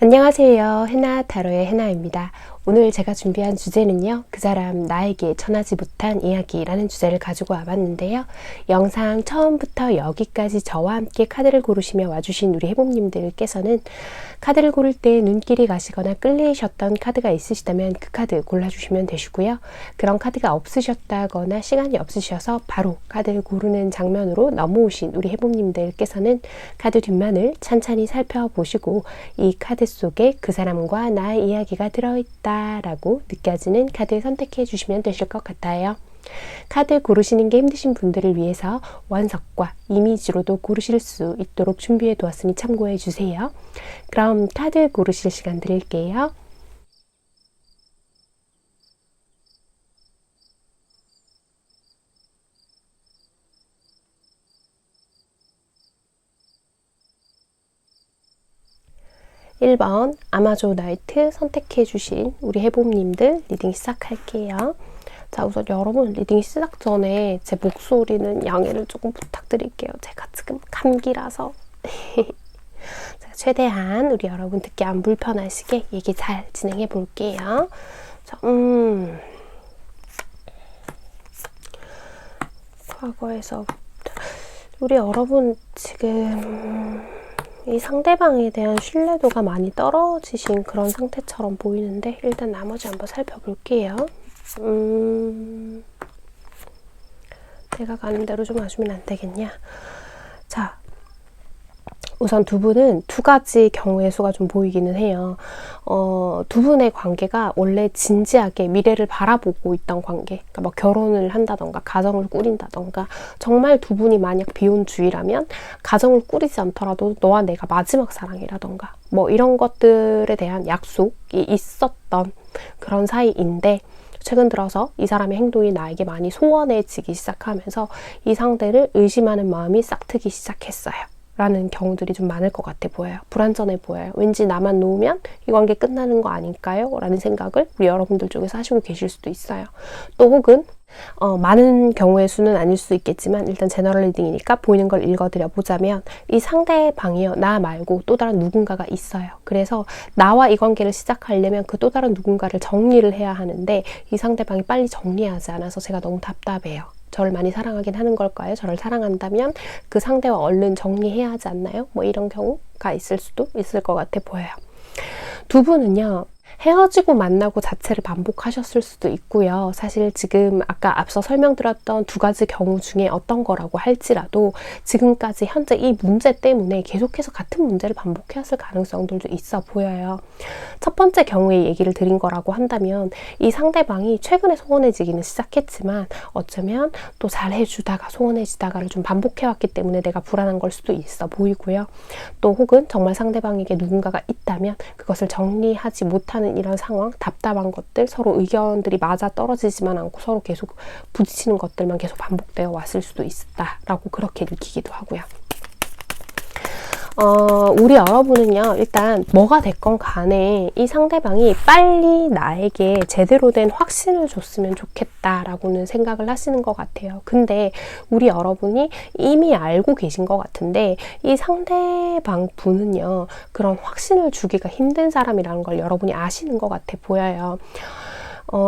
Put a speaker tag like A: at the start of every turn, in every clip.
A: 안녕하세요. 해나 타로의 해나입니다. 오늘 제가 준비한 주제는요, 그 사람 나에게 전하지 못한 이야기라는 주제를 가지고 와봤는데요. 영상 처음부터 여기까지 저와 함께 카드를 고르시며 와주신 우리 해봄님들께서는 카드를 고를 때 눈길이 가시거나 끌리셨던 카드가 있으시다면 그 카드 골라주시면 되시고요. 그런 카드가 없으셨다거나 시간이 없으셔서 바로 카드를 고르는 장면으로 넘어오신 우리 해봄님들께서는 카드 뒷면을 찬찬히 살펴보시고 이 카드 속에 그 사람과 나의 이야기가 들어있다 라고 느껴지는 카드 선택해 주시면 되실 것 같아요. 카드 고르시는 게 힘드신 분들을 위해서 원석과 이미지로도 고르실 수 있도록 준비해 두었으니 참고해 주세요. 그럼 카드 고르실 시간 드릴게요. (1번) 아마존나이트 선택해 주신 우리 해봄님들 리딩 시작할게요. 자, 우선 여러분 리딩 시작 전에 제 목소리는 양해를 조금 부탁드릴게요. 제가 지금 감기라서 제가 최대한 우리 여러분 듣기 안 불편하시게 얘기 잘 진행해 볼게요. 자, 과거에서부터 우리 여러분 지금 이 상대방에 대한 신뢰도가 많이 떨어지신 그런 상태처럼 보이는데 일단 나머지 한번 살펴볼게요. 내가 가는 대로 좀 와주면 안 되겠냐? 자, 우선 두 분은 두 가지 경우의 수가 좀 보이기는 해요. 두 분의 관계가 원래 진지하게 미래를 바라보고 있던 관계, 그러니까 뭐 결혼을 한다던가 가정을 꾸린다던가, 정말 두 분이 만약 비혼주의라면 가정을 꾸리지 않더라도 너와 내가 마지막 사랑이라던가 뭐 이런 것들에 대한 약속이 있었던 그런 사이인데, 최근 들어서 이 사람의 행동이 나에게 많이 소원해지기 시작하면서 이 상대를 의심하는 마음이 싹트기 시작했어요. 라는 경우들이 좀 많을 것 같아 보여요. 불안전해 보여요. 왠지 나만 놓으면 이 관계 끝나는 거 아닐까요? 라는 생각을 우리 여러분들 쪽에서 하시고 계실 수도 있어요. 또 혹은 많은 경우의 수는 아닐 수 있겠지만 일단 제너럴 리딩이니까 보이는 걸 읽어드려 보자면 이 상대방이요, 나 말고 또 다른 누군가가 있어요. 그래서 나와 이 관계를 시작하려면 그 또 다른 누군가를 정리를 해야 하는데 이 상대방이 빨리 정리하지 않아서 제가 너무 답답해요. 저를 많이 사랑하긴 하는 걸까요? 저를 사랑한다면 그 상대와 얼른 정리해야 하지 않나요? 뭐 이런 경우가 있을 수도 있을 것 같아 보여요. 두 분은요, 헤어지고 만나고 자체를 반복하셨을 수도 있고요. 사실 지금 아까 앞서 설명드렸던 두 가지 경우 중에 어떤 거라고 할지라도 지금까지 현재 이 문제 때문에 계속해서 같은 문제를 반복해왔을 가능성들도 있어 보여요. 첫 번째 경우에 얘기를 드린 거라고 한다면 이 상대방이 최근에 소원해지기는 시작했지만 어쩌면 또 잘해주다가 소원해지다가를 좀 반복해왔기 때문에 내가 불안한 걸 수도 있어 보이고요. 또 혹은 정말 상대방에게 누군가가 있다면 그것을 정리하지 못하는 이런 상황, 답답한 것들, 서로 의견들이 맞아 떨어지지만 않고 서로 계속 부딪히는 것들만 계속 반복되어 왔을 수도 있다라고 그렇게 느끼기도 하고요. 우리 여러분은요, 일단 뭐가 됐건 간에 이 상대방이 빨리 나에게 제대로 된 확신을 줬으면 좋겠다라고는 생각을 하시는 것 같아요. 근데 우리 여러분이 이미 알고 계신 것 같은데 이 상대방 분은요, 그런 확신을 주기가 힘든 사람이라는 걸 여러분이 아시는 것 같아 보여요.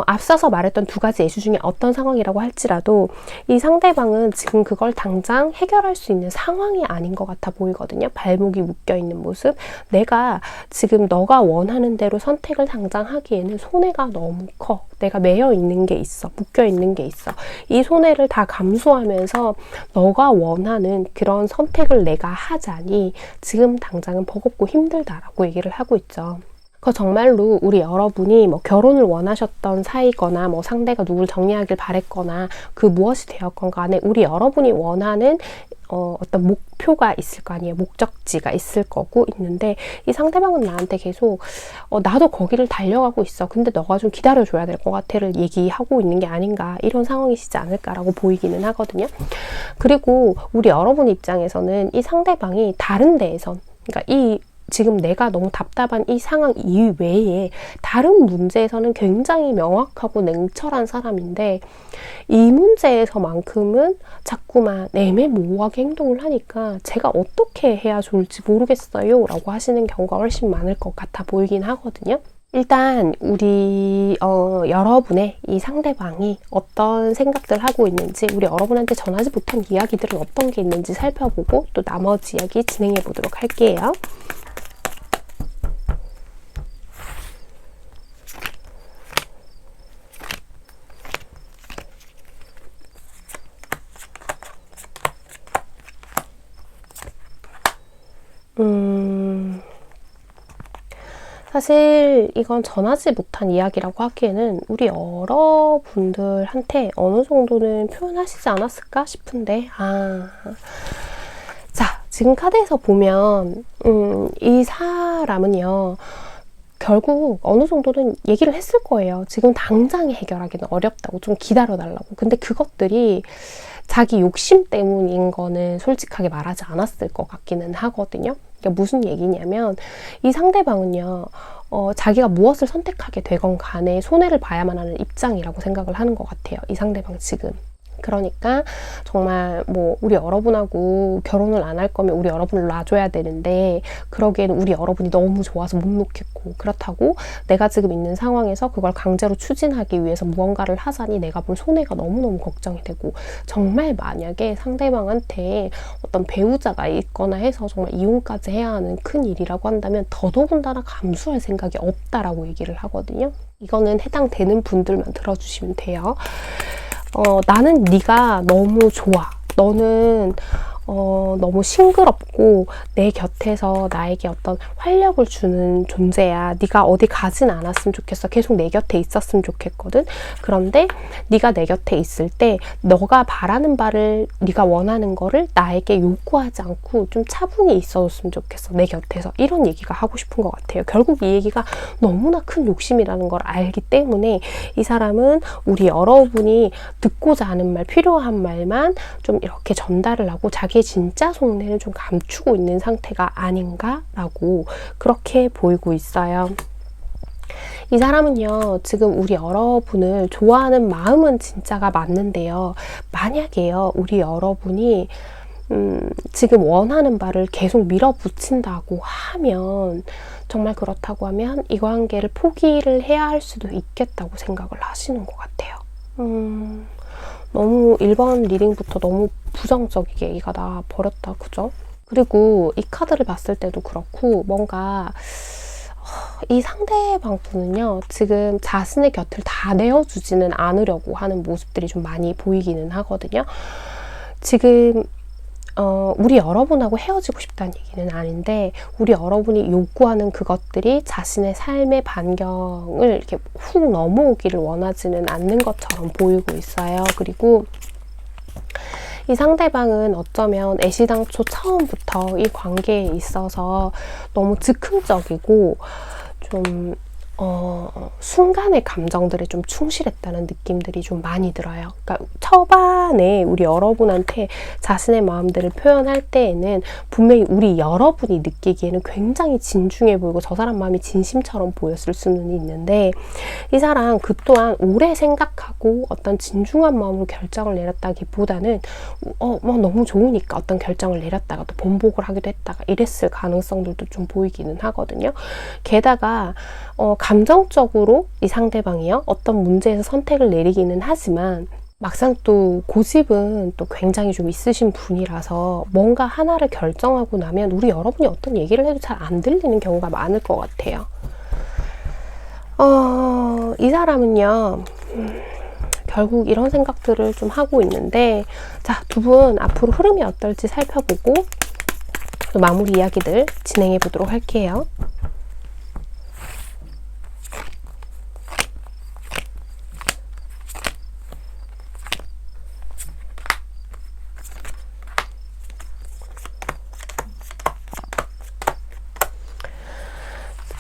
A: 앞서서 말했던 두 가지 예시 중에 어떤 상황이라고 할지라도 이 상대방은 지금 그걸 당장 해결할 수 있는 상황이 아닌 것 같아 보이거든요. 발목이 묶여있는 모습. 내가 지금 너가 원하는 대로 선택을 당장 하기에는 손해가 너무 커. 내가 매여 있는 게 있어. 묶여 있는 게 있어. 이 손해를 다 감수하면서 너가 원하는 그런 선택을 내가 하자니 지금 당장은 버겁고 힘들다라고 얘기를 하고 있죠. 그 정말로 우리 여러분이 뭐 결혼을 원하셨던 사이거나 뭐 상대가 누굴 정리하길 바랬거나 그 무엇이 되었건 간에 우리 여러분이 원하는 어떤 목표가 있을 거 아니에요. 목적지가 있을 거고 있는데 이 상대방은 나한테 계속 나도 거기를 달려가고 있어. 근데 너가 좀 기다려줘야 될 것 같아를 얘기하고 있는 게 아닌가, 이런 상황이시지 않을까라고 보이기는 하거든요. 그리고 우리 여러분 입장에서는 이 상대방이 다른 데에선, 그러니까 이 지금 내가 너무 답답한 이 상황 이외에 다른 문제에서는 굉장히 명확하고 냉철한 사람인데 이 문제에서만큼은 자꾸만 애매모호하게 행동을 하니까 제가 어떻게 해야 좋을지 모르겠어요 라고 하시는 경우가 훨씬 많을 것 같아 보이긴 하거든요. 일단 우리 여러분의 이 상대방이 어떤 생각들 하고 있는지, 우리 여러분한테 전하지 못한 이야기들은 어떤 게 있는지 살펴보고 또 나머지 이야기 진행해 보도록 할게요. 사실 이건 전하지 못한 이야기라고 하기에는 우리 여러분들한테 어느 정도는 표현하시지 않았을까 싶은데, 자, 지금 카드에서 보면 이 사람은요, 결국 어느 정도는 얘기를 했을 거예요. 지금 당장에 해결하기는 어렵다고, 좀 기다려달라고. 근데 그것들이 자기 욕심 때문인 거는 솔직하게 말하지 않았을 것 같기는 하거든요. 이게 무슨 얘기냐면 이 상대방은요, 자기가 무엇을 선택하게 되건 간에 손해를 봐야만 하는 입장이라고 생각을 하는 것 같아요. 이 상대방 지금. 그러니까 정말 뭐 우리 여러분하고 결혼을 안 할 거면 우리 여러분을 놔줘야 되는데 그러기에는 우리 여러분이 너무 좋아서 못 놓겠고, 그렇다고 내가 지금 있는 상황에서 그걸 강제로 추진하기 위해서 무언가를 하자니 내가 볼 손해가 너무너무 걱정이 되고, 정말 만약에 상대방한테 어떤 배우자가 있거나 해서 정말 이혼까지 해야 하는 큰 일이라고 한다면 더더군다나 감수할 생각이 없다라고 얘기를 하거든요. 이거는 해당되는 분들만 들어주시면 돼요. 나는 네가 너무 좋아. 너는 너무 싱그럽고 내 곁에서 나에게 어떤 활력을 주는 존재야. 네가 어디 가진 않았으면 좋겠어. 계속 내 곁에 있었으면 좋겠거든. 그런데 네가 내 곁에 있을 때 너가 바라는 바를, 네가 원하는 거를 나에게 요구하지 않고 좀 차분히 있어줬으면 좋겠어. 내 곁에서. 이런 얘기가 하고 싶은 것 같아요. 결국 이 얘기가 너무나 큰 욕심이라는 걸 알기 때문에 이 사람은 우리 여러분이 듣고자 하는 말, 필요한 말만 좀 이렇게 전달을 하고 자기 진짜 속내를 좀 감추고 있는 상태가 아닌가라고 그렇게 보이고 있어요. 이 사람은요, 지금 우리 여러분을 좋아하는 마음은 진짜가 맞는데요. 만약에요, 우리 여러분이 지금 원하는 바를 계속 밀어붙인다고 하면, 정말 그렇다고 하면 이 관계를 포기를 해야 할 수도 있겠다고 생각을 하시는 것 같아요. 너무 1번 리딩부터 너무 부정적이게 얘기가 나와버렸다, 그죠? 그리고 이 카드를 봤을 때도 그렇고 뭔가 이 상대방 분은요, 지금 자신의 곁을 다 내어주지는 않으려고 하는 모습들이 좀 많이 보이기는 하거든요. 지금 우리 여러분하고 헤어지고 싶다는 얘기는 아닌데 우리 여러분이 요구하는 그것들이 자신의 삶의 반경을 이렇게 훅 넘어오기를 원하지는 않는 것처럼 보이고 있어요. 그리고 이 상대방은 어쩌면 애시당초 처음부터 이 관계에 있어서 너무 즉흥적이고 좀 순간의 감정들에 좀 충실했다는 느낌들이 좀 많이 들어요. 그러니까 초반에 우리 여러분한테 자신의 마음들을 표현할 때에는 분명히 우리 여러분이 느끼기에는 굉장히 진중해 보이고 저 사람 마음이 진심처럼 보였을 수는 있는데 이 사람 그 또한 오래 생각하고 어떤 진중한 마음으로 결정을 내렸다기보다는 너무 좋으니까 어떤 결정을 내렸다가 또 번복을 하기도 했다가 이랬을 가능성들도 좀 보이기는 하거든요. 게다가 감정적으로 이 상대방이요, 어떤 문제에서 선택을 내리기는 하지만 막상 또 고집은 또 굉장히 좀 있으신 분이라서 뭔가 하나를 결정하고 나면 우리 여러분이 어떤 얘기를 해도 잘 안 들리는 경우가 많을 것 같아요. 이 사람은요, 결국 이런 생각들을 좀 하고 있는데, 자, 두 분 앞으로 흐름이 어떨지 살펴보고 또 마무리 이야기들 진행해 보도록 할게요.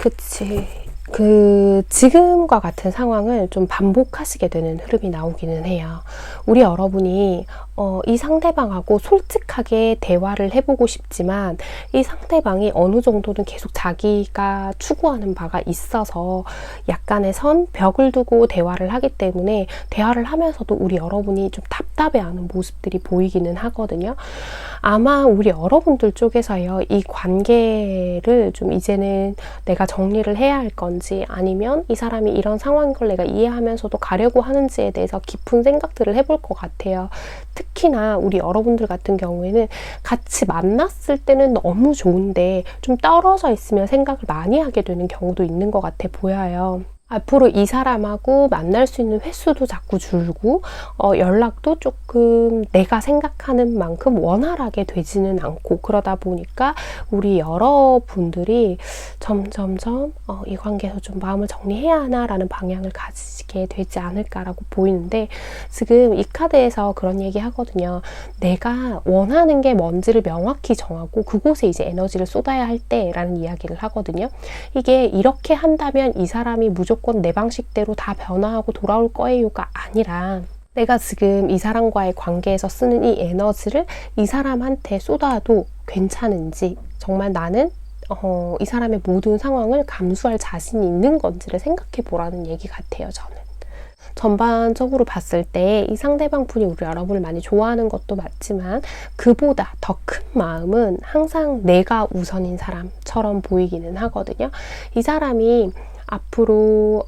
A: 그치. 지금과 같은 상황을 좀 반복하시게 되는 흐름이 나오기는 해요. 우리 여러분이 이 상대방하고 솔직하게 대화를 해보고 싶지만 이 상대방이 어느 정도는 계속 자기가 추구하는 바가 있어서 약간의 선, 벽을 두고 대화를 하기 때문에 대화를 하면서도 우리 여러분이 좀 답답해하는 모습들이 보이기는 하거든요. 아마 우리 여러분들 쪽에서요, 이 관계를 좀 이제는 내가 정리를 해야 할 건지 아니면 이 사람이 이런 상황인 걸 내가 이해하면서도 가려고 하는지에 대해서 깊은 생각들을 해볼 것 같아요. 특히나 우리 여러분들 같은 경우에는 같이 만났을 때는 너무 좋은데 좀 떨어져 있으면 생각을 많이 하게 되는 경우도 있는 것 같아 보여요. 앞으로 이 사람하고 만날 수 있는 횟수도 자꾸 줄고 연락도 조금 내가 생각하는 만큼 원활하게 되지는 않고 그러다 보니까 우리 여러분들이 점점점 이 관계에서 좀 마음을 정리해야 하나라는 방향을 가지게 되지 않을까라고 보이는데 지금 이 카드에서 그런 얘기 하거든요. 내가 원하는 게 뭔지를 명확히 정하고 그곳에 이제 에너지를 쏟아야 할 때라는 이야기를 하거든요. 이게 이렇게 한다면 이 사람이 무조건 내 방식대로 다 변화하고 돌아올 거예요가 아니라 내가 지금 이 사람과의 관계에서 쓰는 이 에너지를 이 사람한테 쏟아도 괜찮은지 정말 나는 이 사람의 모든 상황을 감수할 자신이 있는 건지를 생각해 보라는 얘기 같아요. 저는 전반적으로 봤을 때 이 상대방 분이 우리 여러분을 많이 좋아하는 것도 맞지만 그보다 더 큰 마음은 항상 내가 우선인 사람처럼 보이기는 하거든요. 이 사람이 앞으로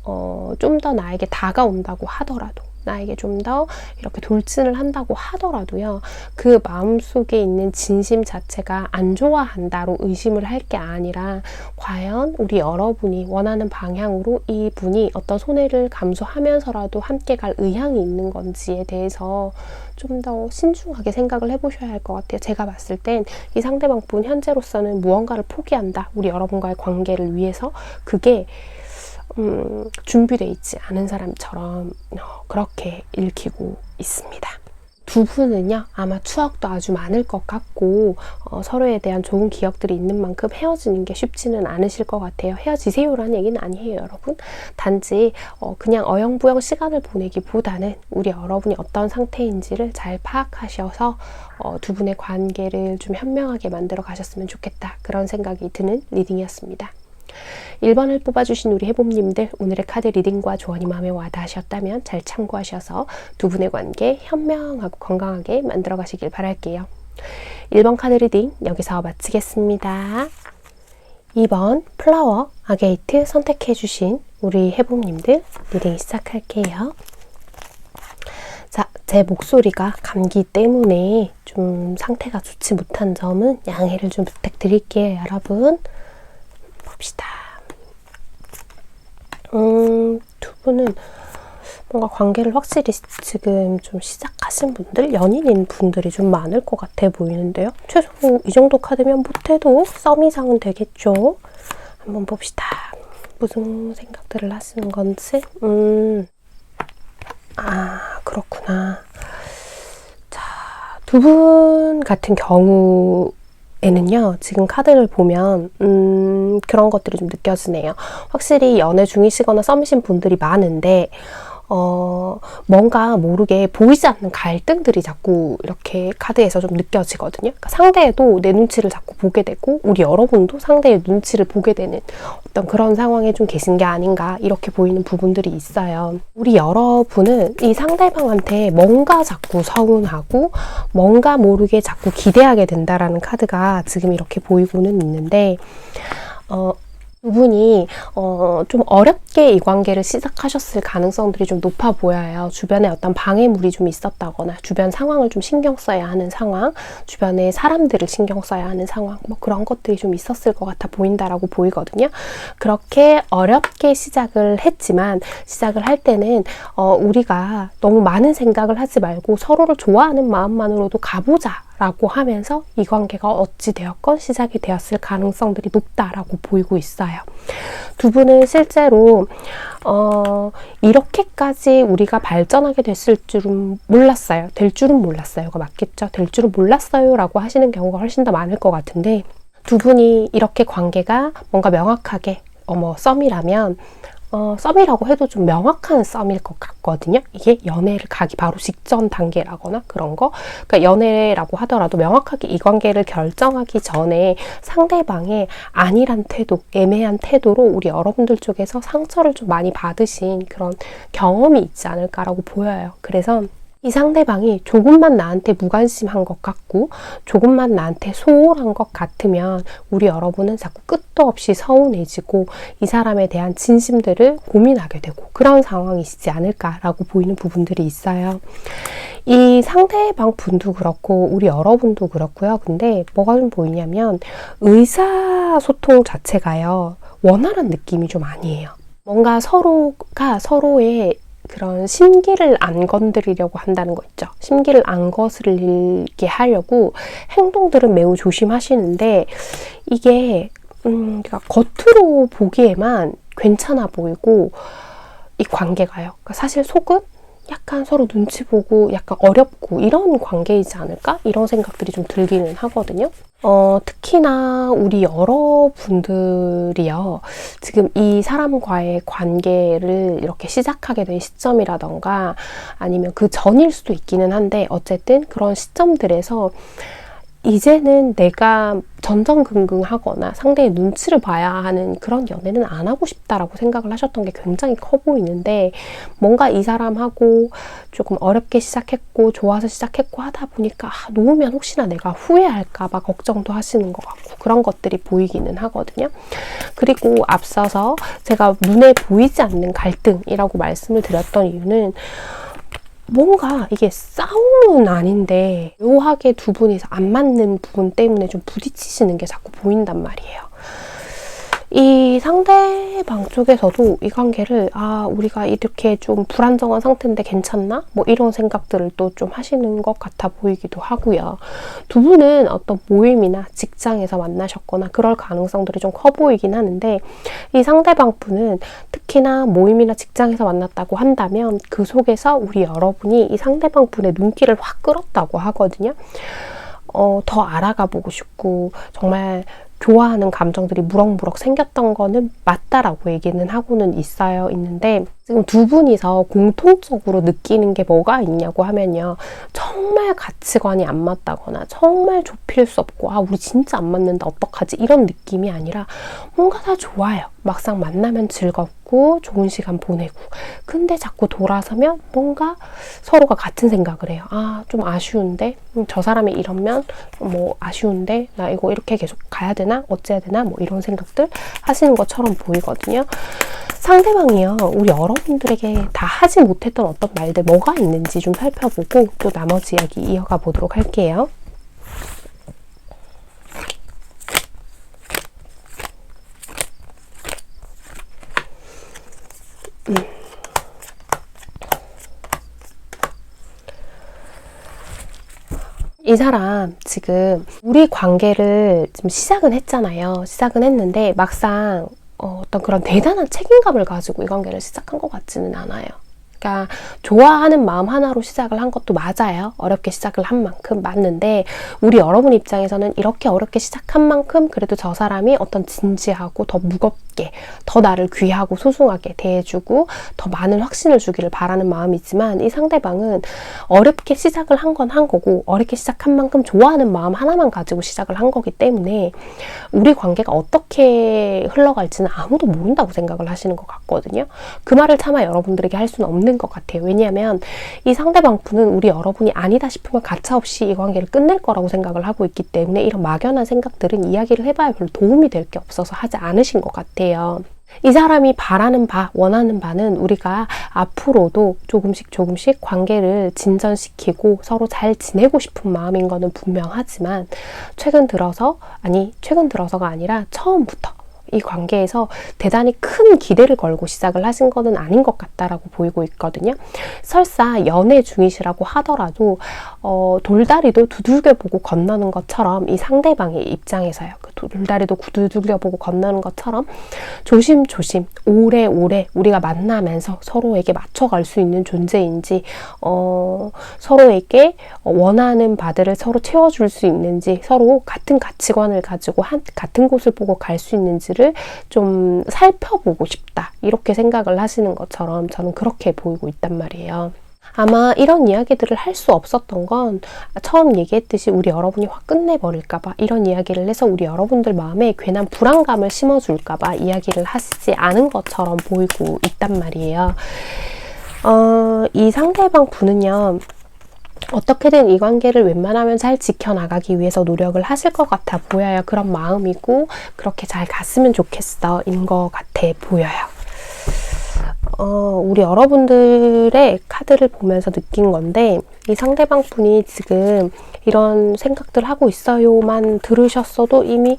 A: 좀 더 나에게 다가온다고 하더라도 나에게 좀 더 이렇게 돌진을 한다고 하더라도요. 그 마음속에 있는 진심 자체가 안 좋아한다로 의심을 할 게 아니라 과연 우리 여러분이 원하는 방향으로 이 분이 어떤 손해를 감수하면서라도 함께 갈 의향이 있는 건지에 대해서 좀 더 신중하게 생각을 해보셔야 할 것 같아요. 제가 봤을 땐 이 상대방 분 현재로서는 무언가를 포기한다. 우리 여러분과의 관계를 위해서 그게 준비되어 있지 않은 사람처럼 그렇게 읽히고 있습니다. 두 분은요, 아마 추억도 아주 많을 것 같고 서로에 대한 좋은 기억들이 있는 만큼 헤어지는 게 쉽지는 않으실 것 같아요. 헤어지세요라는 얘기는 아니에요, 여러분. 단지 그냥 어영부영 시간을 보내기보다는 우리 여러분이 어떤 상태인지를 잘 파악하셔서 두 분의 관계를 좀 현명하게 만들어 가셨으면 좋겠다. 그런 생각이 드는 리딩이었습니다. 1번을 뽑아주신 우리 해봄님들, 오늘의 카드 리딩과 조언이 마음에 와닿으셨다면 잘 참고하셔서 두 분의 관계 현명하고 건강하게 만들어 가시길 바랄게요. 1번 카드 리딩 여기서 마치겠습니다. 2번 플라워 아게이트 선택해주신 우리 해봄님들 리딩 시작할게요. 자, 제 목소리가 감기 때문에 좀 상태가 좋지 못한 점은 양해를 좀 부탁드릴게요, 여러분. 봅시다. 두 분은 뭔가 관계를 확실히 지금 좀 시작하신 분들, 연인인 분들이 좀 많을 것 같아 보이는데요. 최소 이 정도 카드면 못해도 썸 이상은 되겠죠. 한번 봅시다. 무슨 생각들을 하시는 건지. 그렇구나. 자, 두 분 같은 경우 에는요, 지금 카드를 보면 그런 것들이 좀 느껴지네요. 확실히 연애 중이시거나 썸이신 분들이 많은데 뭔가 모르게 보이지 않는 갈등들이 자꾸 이렇게 카드에서 좀 느껴지거든요. 그러니까 상대도 내 눈치를 자꾸 보게 되고 우리 여러분도 상대의 눈치를 보게 되는 어떤 그런 상황에 좀 계신 게 아닌가 이렇게 보이는 부분들이 있어요. 우리 여러분은 이 상대방한테 뭔가 자꾸 서운하고 뭔가 모르게 자꾸 기대하게 된다라는 카드가 지금 이렇게 보이고는 있는데 두 분이 좀 어렵게 이 관계를 시작하셨을 가능성들이 좀 높아 보여요. 주변에 어떤 방해물이 좀 있었다거나 주변 상황을 좀 신경 써야 하는 상황, 주변에 사람들을 신경 써야 하는 상황, 뭐 그런 것들이 좀 있었을 것 같아 보인다라고 보이거든요. 그렇게 어렵게 시작을 했지만 시작을 할 때는 우리가 너무 많은 생각을 하지 말고 서로를 좋아하는 마음만으로도 가보자 라고 하면서 이 관계가 어찌되었건 시작이 되었을 가능성들이 높다라고 보이고 있어요. 두 분은 실제로 이렇게까지 우리가 발전하게 됐을 줄은 몰랐어요. 될 줄은 몰랐어요가 맞겠죠? 될 줄은 몰랐어요 라고 하시는 경우가 훨씬 더 많을 것 같은데 두 분이 이렇게 관계가 뭔가 명확하게 썸이라면 썸이라고 해도 좀 명확한 썸일 것 같거든요. 이게 연애를 가기 바로 직전 단계라거나 그런 거. 그러니까 연애라고 하더라도 명확하게 이 관계를 결정하기 전에 상대방의 아니란 태도, 애매한 태도로 우리 여러분들 쪽에서 상처를 좀 많이 받으신 그런 경험이 있지 않을까라고 보여요. 그래서 이 상대방이 조금만 나한테 무관심한 것 같고 조금만 나한테 소홀한 것 같으면 우리 여러분은 자꾸 끝도 없이 서운해지고 이 사람에 대한 진심들을 고민하게 되고 그런 상황이시지 않을까라고 보이는 부분들이 있어요. 이 상대방 분도 그렇고 우리 여러분도 그렇고요. 근데 뭐가 좀 보이냐면 의사소통 자체가요. 원활한 느낌이 좀 아니에요. 뭔가 서로가 서로의 그런 심기를 안 건드리려고 한다는 거 있죠. 심기를 안 거스르게 하려고 행동들은 매우 조심하시는데 이게 그러니까 겉으로 보기에만 괜찮아 보이고 이 관계가요. 그러니까 사실 속은 약간 서로 눈치 보고 약간 어렵고 이런 관계이지 않을까? 이런 생각들이 좀 들기는 하거든요. 특히나 우리 여러분들이요. 지금 이 사람과의 관계를 이렇게 시작하게 된 시점이라던가 아니면 그 전일 수도 있기는 한데 어쨌든 그런 시점들에서 이제는 내가 전전긍긍하거나 상대의 눈치를 봐야 하는 그런 연애는 안 하고 싶다라고 생각을 하셨던 게 굉장히 커 보이는데 뭔가 이 사람하고 조금 어렵게 시작했고 좋아서 시작했고 하다 보니까 놓으면 혹시나 내가 후회할까 봐 걱정도 하시는 것 같고 그런 것들이 보이기는 하거든요. 그리고 앞서서 제가 눈에 보이지 않는 갈등이라고 말씀을 드렸던 이유는 뭔가 이게 싸움은 아닌데 묘하게 두 분이서 안 맞는 부분 때문에 좀 부딪히시는 게 자꾸 보인단 말이에요. 이 상대방 쪽에서도 이 관계를 우리가 이렇게 좀 불안정한 상태인데 괜찮나? 뭐 이런 생각들을 또 좀 하시는 것 같아 보이기도 하고요. 두 분은 어떤 모임이나 직장에서 만나셨거나 그럴 가능성들이 좀 커 보이긴 하는데 이 상대방 분은 특히나 모임이나 직장에서 만났다고 한다면 그 속에서 우리 여러분이 이 상대방 분의 눈길을 확 끌었다고 하거든요. 더 알아가 보고 싶고 정말 좋아하는 감정들이 무럭무럭 생겼던 거는 맞다라고 얘기는 하고는 있는데 지금 두 분이서 공통적으로 느끼는 게 뭐가 있냐고 하면요. 정말 가치관이 안 맞다거나 정말 좁힐 수 없고 우리 진짜 안 맞는다 어떡하지 이런 느낌이 아니라 뭔가 다 좋아요. 막상 만나면 즐겁고 좋은 시간 보내고 근데 자꾸 돌아서면 뭔가 서로가 같은 생각을 해요. 좀 아쉬운데 저 사람이 이러면 뭐 아쉬운데 나 이거 이렇게 계속 가야 되나 어째야 되나 뭐 이런 생각들 하시는 것처럼 보이거든요. 상대방이요. 우리 여러분들에게 다 하지 못했던 어떤 말들 뭐가 있는지 좀 살펴보고 또 나머지 이야기 이어가 보도록 할게요. 이 사람 지금 우리 관계를 지금 시작은 했잖아요. 시작은 했는데 막상 어떤 그런 대단한 책임감을 가지고 이 관계를 시작한 것 같지는 않아요. 그러니까 좋아하는 마음 하나로 시작을 한 것도 맞아요. 어렵게 시작을 한 만큼 맞는데 우리 여러분 입장에서는 이렇게 어렵게 시작한 만큼 그래도 저 사람이 어떤 진지하고 더 무겁게 더 나를 귀하고 소중하게 대해주고 더 많은 확신을 주기를 바라는 마음이지만 이 상대방은 어렵게 시작을 한 건 한 거고 어렵게 시작한 만큼 좋아하는 마음 하나만 가지고 시작을 한 거기 때문에 우리 관계가 어떻게 흘러갈지는 아무도 모른다고 생각을 하시는 것 같거든요. 그 말을 차마 여러분들에게 할 수는 없는 것 같아요. 왜냐하면 이 상대방 분은 우리 여러분이 아니다 싶으면 가차없이 이 관계를 끝낼 거라고 생각을 하고 있기 때문에 이런 막연한 생각들은 이야기를 해봐야 별로 도움이 될 게 없어서 하지 않으신 것 같아요. 이 사람이 바라는 바, 원하는 바는 우리가 앞으로도 조금씩 관계를 진전시키고 서로 잘 지내고 싶은 마음인 거는 분명하지만 최근 들어서가 아니라 처음부터 이 관계에서 대단히 큰 기대를 걸고 시작을 하신 거는 아닌 것 같다라고 보이고 있거든요. 설사 연애 중이시라고 하더라도 돌다리도 두들겨보고 건너는 것처럼 이 상대방의 입장에서요. 그 돌다리도 두들겨보고 건너는 것처럼 조심조심 오래오래 우리가 만나면서 서로에게 맞춰갈 수 있는 존재인지 서로에게 원하는 바들을 서로 채워줄 수 있는지 서로 같은 가치관을 가지고 같은 곳을 보고 갈 수 있는지를 관계를 좀 살펴보고 싶다, 이렇게 생각을 하시는 것처럼 저는 그렇게 보이고 있단 말이에요. 아마 이런 이야기들을 할 수 없었던 건 처음 얘기했듯이 우리 여러분이 확 끝내버릴까봐, 이런 이야기를 해서 우리 여러분들 마음에 괜한 불안감을 심어줄까봐 이야기를 하시지 않은 것처럼 보이고 있단 말이에요. 이 상대방 분은요, 어떻게든 이 관계를 웬만하면 잘 지켜나가기 위해서 노력을 하실 것 같아 보여요. 그런 마음이고, 그렇게 잘 갔으면 좋겠어 인 것 같아 보여요. 우리 여러분들의 카드를 보면서 느낀 건데, 이 상대방 분이 지금 이런 생각들 하고 있어요만 들으셨어도 이미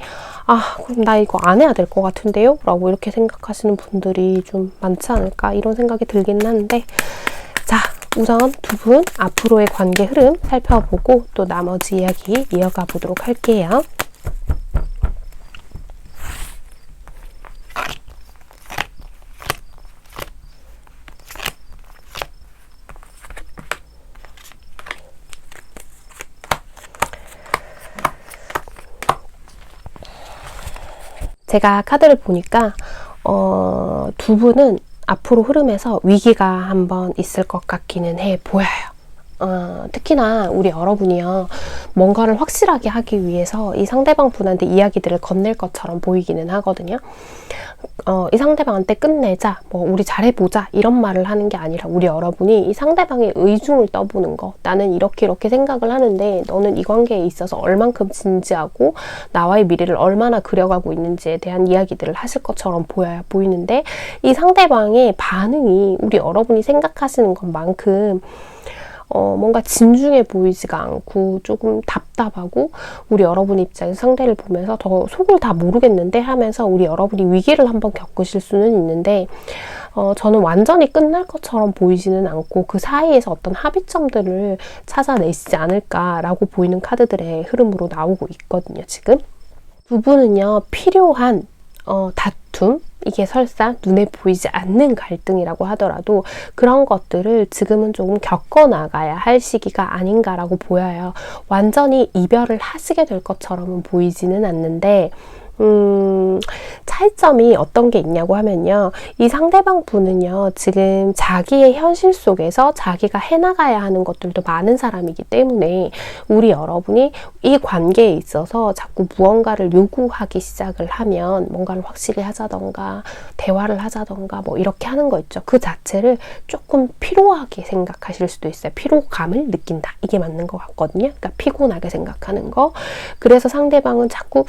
A: 그럼 나 이거 안 해야 될 것 같은데요? 라고 이렇게 생각하시는 분들이 좀 많지 않을까, 이런 생각이 들긴 하는데, 자, 우선 두 분 앞으로의 관계 흐름 살펴보고 또 나머지 이야기 이어가 보도록 할게요. 제가 카드를 보니까 두 분은 앞으로 흐름에서 위기가 한번 있을 것 같기는 해 보여요. 특히나 우리 여러분이요, 뭔가를 확실하게 하기 위해서 이 상대방 분한테 이야기들을 건넬 것처럼 보이기는 하거든요. 이 상대방한테 끝내자, 우리 잘해보자, 이런 말을 하는 게 아니라 우리 여러분이 이 상대방의 의중을 떠보는 거, 나는 이렇게 생각을 하는데 너는 이 관계에 있어서 얼만큼 진지하고 나와의 미래를 얼마나 그려가고 있는지에 대한 이야기들을 하실 것처럼 보이는데, 이 상대방의 반응이 우리 여러분이 생각하시는 것만큼 뭔가 진중해 보이지가 않고 조금 답답하고, 우리 여러분 입장에서 상대를 보면서 더 속을 다 모르겠는데 하면서 우리 여러분이 위기를 한번 겪으실 수는 있는데, 저는 완전히 끝날 것처럼 보이지는 않고 그 사이에서 어떤 합의점들을 찾아내시지 않을까라고 보이는 카드들의 흐름으로 나오고 있거든요, 지금. 두 분은요, 필요한 다툼, 이게 설사 눈에 보이지 않는 갈등이라고 하더라도 그런 것들을 지금은 조금 겪어나가야 할 시기가 아닌가라고 보여요. 완전히 이별을 하시게 될 것처럼은 보이지는 않는데, 차이점이 어떤 게 있냐고 하면요, 이 상대방 분은요, 지금 자기의 현실 속에서 자기가 해나가야 하는 것들도 많은 사람이기 때문에 우리 여러분이 이 관계에 있어서 자꾸 무언가를 요구하기 시작을 하면, 뭔가를 확실히 하자던가 대화를 하자던가 이렇게 하는 거 있죠. 그 자체를 조금 피로하게 생각하실 수도 있어요. 피로감을 느낀다, 이게 맞는 것 같거든요. 그러니까 피곤하게 생각하는 거. 그래서 상대방은 자꾸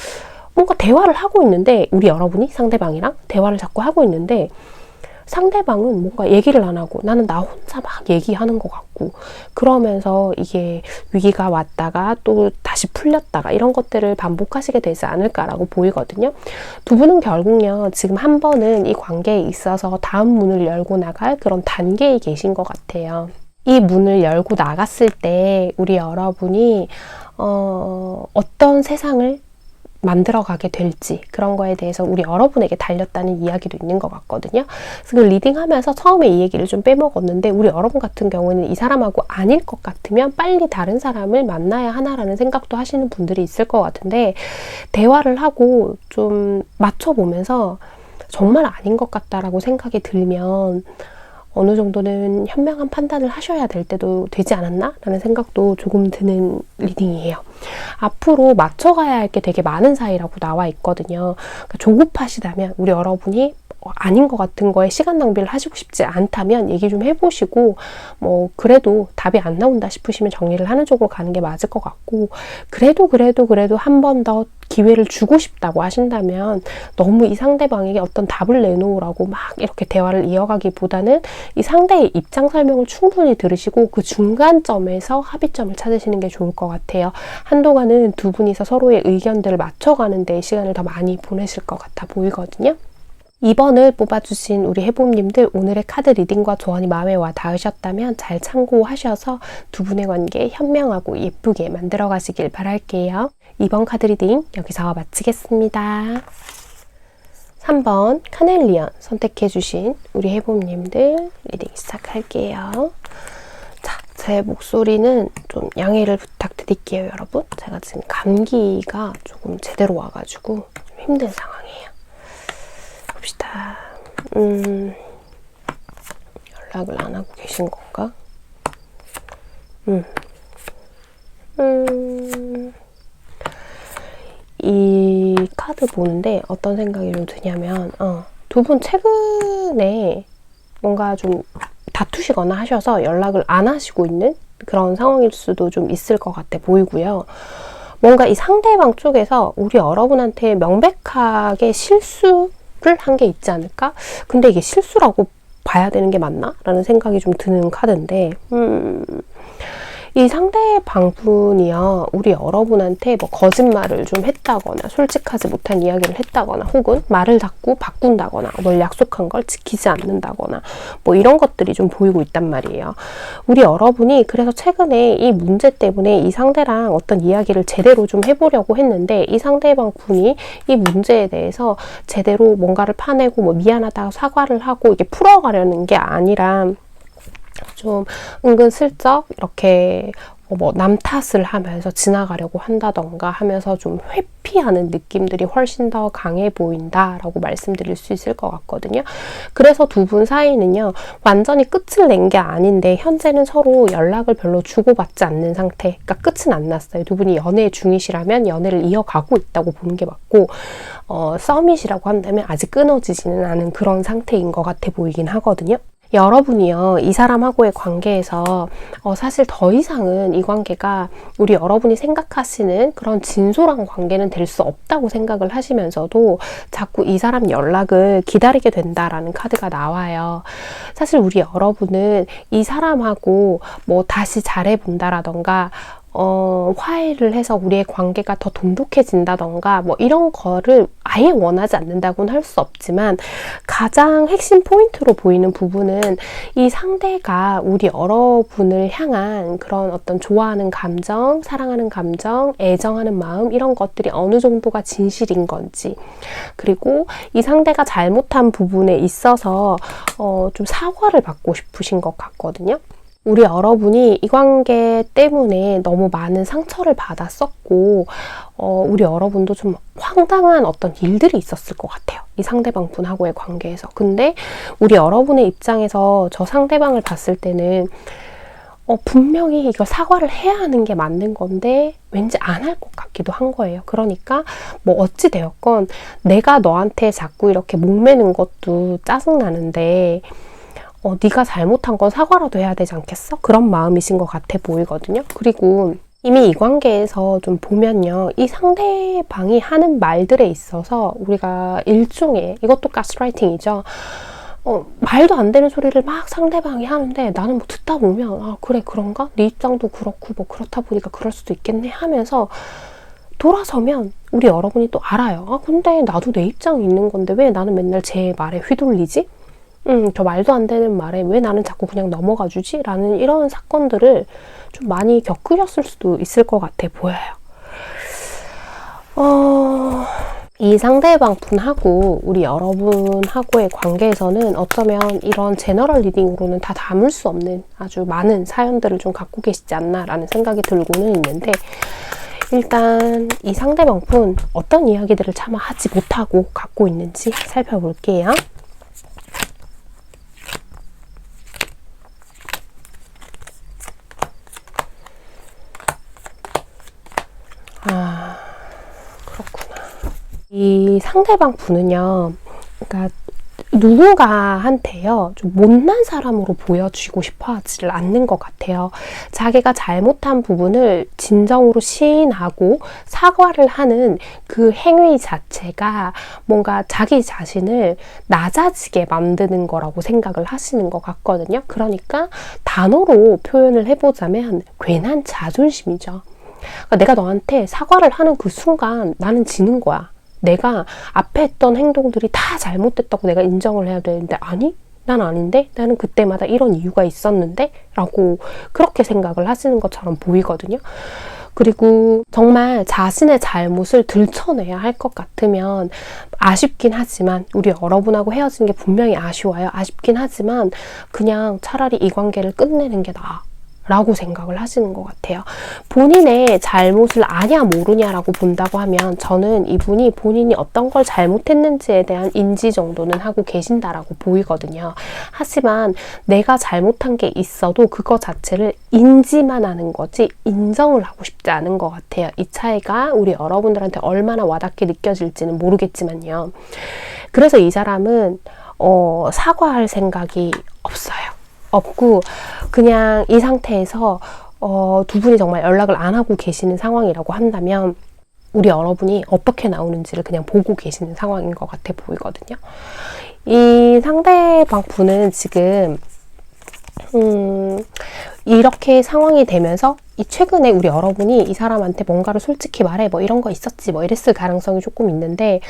A: 뭔가 대화를 하고 있는데, 우리 여러분이 상대방이랑 대화를 자꾸 하고 있는데 상대방은 뭔가 얘기를 안 하고 나는 나 혼자 막 얘기하는 것 같고, 그러면서 이게 위기가 왔다가 또 다시 풀렸다가 이런 것들을 반복하시게 되지 않을까라고 보이거든요. 두 분은 결국요, 지금 한 번은 이 관계에 있어서 다음 문을 열고 나갈 그런 단계에 계신 것 같아요. 이 문을 열고 나갔을 때 우리 여러분이 어떤 세상을 만들어가게 될지, 그런 거에 대해서 우리 여러분에게 달렸다는 이야기도 있는 것 같거든요. 그래서 그 리딩하면서 처음에 이 얘기를 좀 빼먹었는데, 우리 여러분 같은 경우에는 이 사람하고 아닐 것 같으면 빨리 다른 사람을 만나야 하나라는 생각도 하시는 분들이 있을 것 같은데, 대화를 하고 좀 맞춰보면서 정말 아닌 것 같다라고 생각이 들면 어느 정도는 현명한 판단을 하셔야 될 때도 되지 않았나? 라는 생각도 조금 드는 리딩이에요. 앞으로 맞춰가야 할 게 되게 많은 사이라고 나와 있거든요. 그러니까 조급하시다면, 우리 여러분이 아닌 것 같은 거에 시간 낭비를 하시고 싶지 않다면 얘기 좀 해보시고, 그래도 답이 안 나온다 싶으시면 정리를 하는 쪽으로 가는 게 맞을 것 같고, 그래도 한 번 더 기회를 주고 싶다고 하신다면 너무 이 상대방에게 어떤 답을 내놓으라고 막 이렇게 대화를 이어가기보다는 이 상대의 입장 설명을 충분히 들으시고 그 중간점에서 합의점을 찾으시는 게 좋을 것 같아요. 한동안은 두 분이서 서로의 의견들을 맞춰가는 데 시간을 더 많이 보내실 것 같아 보이거든요. 2번을 뽑아주신 우리 해봄님들, 오늘의 카드 리딩과 조언이 마음에 와 닿으셨다면 잘 참고하셔서 두 분의 관계 현명하고 예쁘게 만들어 가시길 바랄게요. 2번 카드 리딩 여기서 마치겠습니다. 3번 카넬리언 선택해주신 우리 해봄님들 리딩 시작할게요. 자, 제 목소리는 좀 양해를 부탁드릴게요, 여러분. 제가 지금 감기가 조금 제대로 와가지고 좀 힘든 상황이에요. 봅시다. 연락을 안 하고 계신 건가? 이 카드 보는데 어떤 생각이 좀 드냐면, 두 분 최근에 뭔가 좀 다투시거나 하셔서 연락을 안 하시고 있는 그런 상황일 수도 좀 있을 것 같아 보이고요. 뭔가 이 상대방 쪽에서 우리 여러분한테 명백하게 실수를 한 게 있지 않을까? 근데 이게 실수라고 봐야 되는 게 맞나? 라는 생각이 좀 드는 카드인데, 이 상대방분이요, 우리 여러분한테 뭐 거짓말을 좀 했다거나, 솔직하지 못한 이야기를 했다거나, 혹은 말을 자꾸 바꾼다거나, 뭘 약속한 걸 지키지 않는다거나, 뭐 이런 것들이 좀 보이고 있단 말이에요. 우리 여러분이 그래서 최근에 이 문제 때문에 이 상대랑 어떤 이야기를 제대로 좀 해보려고 했는데, 이 상대방 분이 이 문제에 대해서 제대로 뭔가를 파내고, 뭐 미안하다고 사과를 하고, 이게 풀어가려는 게 아니라, 좀 은근슬쩍 이렇게 뭐 남 탓을 하면서 지나가려고 한다던가 하면서 좀 회피하는 느낌들이 훨씬 더 강해 보인다라고 말씀드릴 수 있을 것 같거든요. 그래서 두 분 사이는요, 완전히 끝을 낸 게 아닌데 현재는 서로 연락을 별로 주고받지 않는 상태, 그러니까 끝은 안 났어요. 두 분이 연애 중이시라면 연애를 이어가고 있다고 보는 게 맞고, 썸밋이라고 한다면 아직 끊어지지는 않은 그런 상태인 것 같아 보이긴 하거든요. 여러분이요, 이 사람하고의 관계에서 사실 더 이상은 이 관계가 우리 여러분이 생각하시는 그런 진솔한 관계는 될 수 없다고 생각을 하시면서도 자꾸 이 사람 연락을 기다리게 된다라는 카드가 나와요. 사실 우리 여러분은 이 사람하고 뭐 다시 잘해본다라던가 화해를 해서 우리의 관계가 더 돈독해진다던가 뭐 이런 거를 아예 원하지 않는다고는 할 수 없지만, 가장 핵심 포인트로 보이는 부분은 이 상대가 우리 여러분을 향한 그런 어떤 좋아하는 감정, 사랑하는 감정, 애정하는 마음, 이런 것들이 어느 정도가 진실인 건지, 그리고 이 상대가 잘못한 부분에 있어서 좀 사과를 받고 싶으신 것 같거든요. 우리 여러분이 이 관계 때문에 너무 많은 상처를 받았었고, 우리 여러분도 좀 황당한 어떤 일들이 있었을 것 같아요. 이 상대방 분하고의 관계에서. 근데 우리 여러분의 입장에서 저 상대방을 봤을 때는 분명히 이거 사과를 해야 하는 게 맞는 건데 왠지 안 할 것 같기도 한 거예요. 그러니까 뭐 어찌 되었건 내가 너한테 자꾸 이렇게 목매는 것도 짜증나는데 네가 잘못한 건 사과라도 해야 되지 않겠어? 그런 마음이신 것 같아 보이거든요. 그리고 이미 이 관계에서 좀 보면요, 이 상대방이 하는 말들에 있어서 우리가 일종의, 이것도 가스라이팅이죠. 말도 안 되는 소리를 막 상대방이 하는데 나는 뭐 듣다 보면 그래 그런가? 네 입장도 그렇고 뭐 그렇다 보니까 그럴 수도 있겠네 하면서 돌아서면 우리 여러분이 또 알아요. 근데 나도 내 입장이 있는 건데 왜 나는 맨날 제 말에 휘둘리지? 저 말도 안 되는 말에 왜 나는 자꾸 그냥 넘어가 주지? 라는 이런 사건들을 좀 많이 겪으셨을 수도 있을 것 같아 보여요. 이 상대방 분하고 우리 여러분하고의 관계에서는 어쩌면 이런 제너럴 리딩으로는 다 담을 수 없는 아주 많은 사연들을 좀 갖고 계시지 않나라는 생각이 들고는 있는데, 일단 이 상대방 분 어떤 이야기들을 차마 하지 못하고 갖고 있는지 살펴볼게요. 그렇구나. 이 상대방 분은요, 그러니까 누군가한테요, 좀 못난 사람으로 보여주고 싶어 하지를 않는 것 같아요. 자기가 잘못한 부분을 진정으로 시인하고 사과를 하는 그 행위 자체가 뭔가 자기 자신을 낮아지게 만드는 거라고 생각을 하시는 것 같거든요. 그러니까 단어로 표현을 해보자면 괜한 자존심이죠. 그러니까 내가 너한테 사과를 하는 그 순간 나는 지는 거야. 내가 앞에 했던 행동들이 다 잘못됐다고 내가 인정을 해야 되는데, 아니? 난 아닌데? 나는 그때마다 이런 이유가 있었는데? 라고 그렇게 생각을 하시는 것처럼 보이거든요. 그리고 정말 자신의 잘못을 들춰내야 할 것 같으면 아쉽긴 하지만, 우리 여러분하고 헤어지는 게 분명히 아쉬워요. 아쉽긴 하지만 그냥 차라리 이 관계를 끝내는 게 나아. 라고 생각을 하시는 것 같아요. 본인의 잘못을 아냐 모르냐라고 본다고 하면 저는 이분이 본인이 어떤 걸 잘못했는지에 대한 인지 정도는 하고 계신다라고 보이거든요. 하지만 내가 잘못한 게 있어도 그거 자체를 인지만 하는 거지 인정을 하고 싶지 않은 것 같아요. 이 차이가 우리 여러분들한테 얼마나 와닿게 느껴질지는 모르겠지만요. 그래서 이 사람은 사과할 생각이 없어요. 없고 그냥 이 상태에서 두 분이 정말 연락을 안 하고 계시는 상황이라고 한다면 우리 여러분이 어떻게 나오는지를 그냥 보고 계시는 상황인 것 같아 보이거든요. 이 상대방 분은 지금 이렇게 상황이 되면서 최근에 우리 여러분이 이 사람한테 뭔가를 솔직히 말해 뭐 이런 거 있었지 뭐 이랬을 가능성이 조금 있는데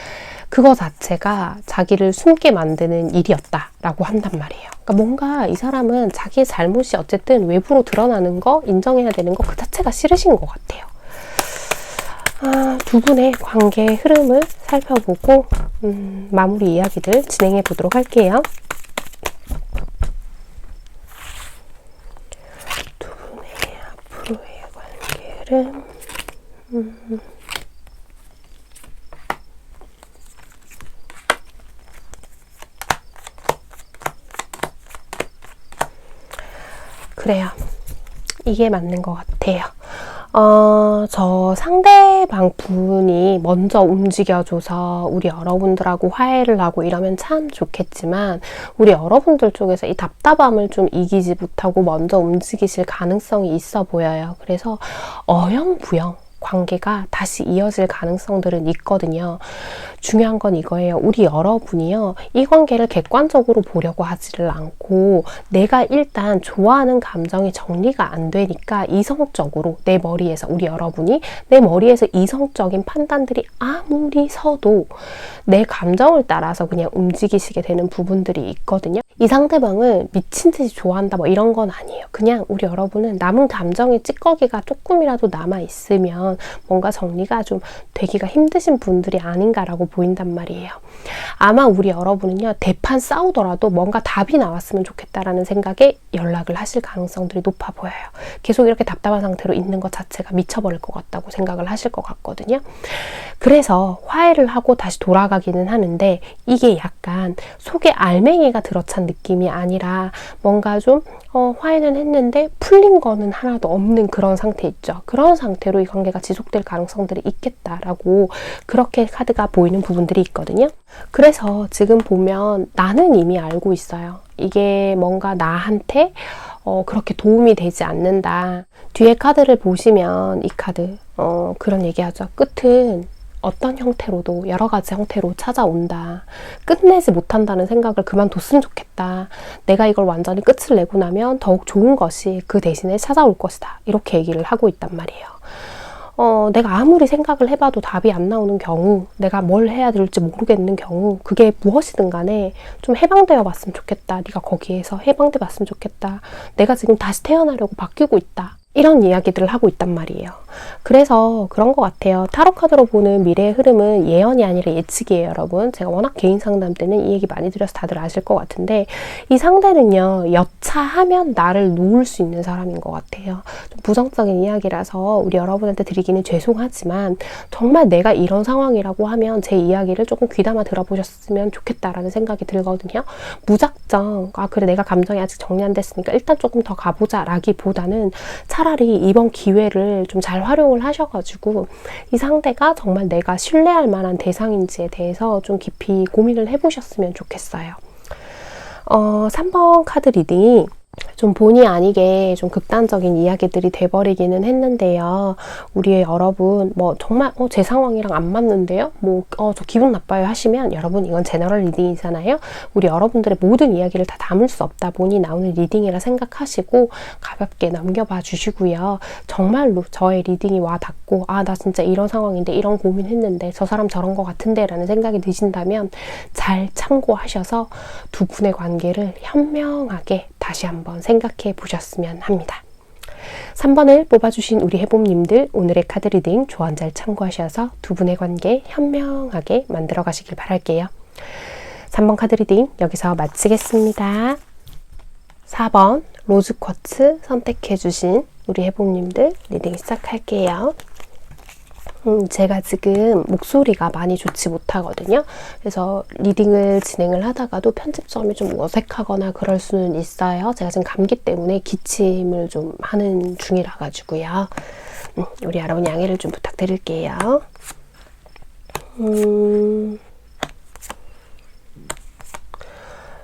A: 그거 자체가 자기를 숨게 만드는 일이었다라고 한단 말이에요. 그러니까 뭔가 이 사람은 자기의 잘못이 어쨌든 외부로 드러나는 거 인정해야 되는 거 그 자체가 싫으신 것 같아요. 두 분의 관계의 흐름을 살펴보고 마무리 이야기들 진행해 보도록 할게요. 두 분의 앞으로의 관계 흐름 그래요. 이게 맞는 것 같아요. 저 상대방 분이 먼저 움직여줘서 우리 여러분들하고 화해를 하고 이러면 참 좋겠지만 우리 여러분들 쪽에서 이 답답함을 좀 이기지 못하고 먼저 움직이실 가능성이 있어 보여요. 그래서 어영부영 관계가 다시 이어질 가능성들은 있거든요. 중요한 건 이거예요. 우리 여러분이요. 이 관계를 객관적으로 보려고 하지를 않고 내가 일단 좋아하는 감정이 정리가 안 되니까 이성적으로 내 머리에서 우리 여러분이 내 머리에서 이성적인 판단들이 아무리 서도 내 감정을 따라서 그냥 움직이시게 되는 부분들이 있거든요. 이 상대방을 미친 듯이 좋아한다 뭐 이런 건 아니에요. 그냥 우리 여러분은 남은 감정의 찌꺼기가 조금이라도 남아있으면 뭔가 정리가 좀 되기가 힘드신 분들이 아닌가라고 보인단 말이에요. 아마 우리 여러분은요. 대판 싸우더라도 뭔가 답이 나왔으면 좋겠다라는 생각에 연락을 하실 가능성들이 높아 보여요. 계속 이렇게 답답한 상태로 있는 것 자체가 미쳐버릴 것 같다고 생각을 하실 것 같거든요. 그래서 화해를 하고 다시 돌아가기는 하는데 이게 약간 속에 알맹이가 들어찬 느낌이 아니라 뭔가 좀 화해는 했는데 풀린 거는 하나도 없는 그런 상태 있죠. 그런 상태로 이 관계가 지속될 가능성들이 있겠다라고 그렇게 카드가 보이는 부분들이 있거든요. 그래서 지금 보면 나는 이미 알고 있어요. 이게 뭔가 나한테 그렇게 도움이 되지 않는다. 뒤에 카드를 보시면 이 카드 그런 얘기하죠. 끝은 어떤 형태로도 여러 가지 형태로 찾아온다. 끝내지 못한다는 생각을 그만뒀으면 좋겠다. 내가 이걸 완전히 끝을 내고 나면 더욱 좋은 것이 그 대신에 찾아올 것이다. 이렇게 얘기를 하고 있단 말이에요. 내가 아무리 생각을 해봐도 답이 안 나오는 경우, 내가 뭘 해야 될지 모르겠는 경우, 그게 무엇이든 간에 좀 해방되어 봤으면 좋겠다. 네가 거기에서 해방돼 봤으면 좋겠다. 내가 지금 다시 태어나려고 바뀌고 있다. 이런 이야기들을 하고 있단 말이에요. 그래서 그런 것 같아요. 타로 카드로 보는 미래의 흐름은 예언이 아니라 예측이에요, 여러분. 제가 워낙 개인 상담 때는 이 얘기 많이 드려서 다들 아실 것 같은데 이 상대는요. 여차하면 나를 놓을 수 있는 사람인 것 같아요. 좀 부정적인 이야기라서 우리 여러분한테 드리기는 죄송하지만 정말 내가 이런 상황이라고 하면 제 이야기를 조금 귀담아 들어보셨으면 좋겠다라는 생각이 들거든요. 무작정 그래 내가 감정이 아직 정리 안 됐으니까 일단 조금 더 가보자 라기보다는 차라리 이번 기회를 좀 잘 활용을 하셔가지고 이 상대가 정말 내가 신뢰할 만한 대상인지에 대해서 좀 깊이 고민을 해보셨으면 좋겠어요. 3번 카드 리딩이 좀 본의 아니게 좀 극단적인 이야기들이 돼버리기는 했는데요. 우리 여러분 뭐 정말 제 상황이랑 안 맞는데요? 저 기분 나빠요 하시면 여러분 이건 제너럴 리딩이잖아요. 우리 여러분들의 모든 이야기를 다 담을 수 없다 보니 나오는 리딩이라 생각하시고 가볍게 넘겨봐 주시고요. 정말로 저의 리딩이 와 닿고 나 진짜 이런 상황인데 이런 고민했는데 저 사람 저런 거 같은데 라는 생각이 드신다면 잘 참고하셔서 두 분의 관계를 현명하게 다시 한번 생각해 보셨으면 합니다. 3번을 뽑아주신 우리 해봄님들 오늘의 카드 리딩 조언 잘 참고하셔서 두 분의 관계 현명하게 만들어 가시길 바랄게요. 3번 카드 리딩 여기서 마치겠습니다. 4번 로즈 쿼츠 선택해주신 우리 해봉님들 리딩 시작할게요. 제가 지금 목소리가 많이 좋지 못하거든요. 그래서 리딩을 진행을 하다가도 편집점이 좀 어색하거나 그럴 수는 있어요. 제가 지금 감기 때문에 기침을 좀 하는 중이라 가지고요. 우리 여러분 양해를 좀 부탁드릴게요.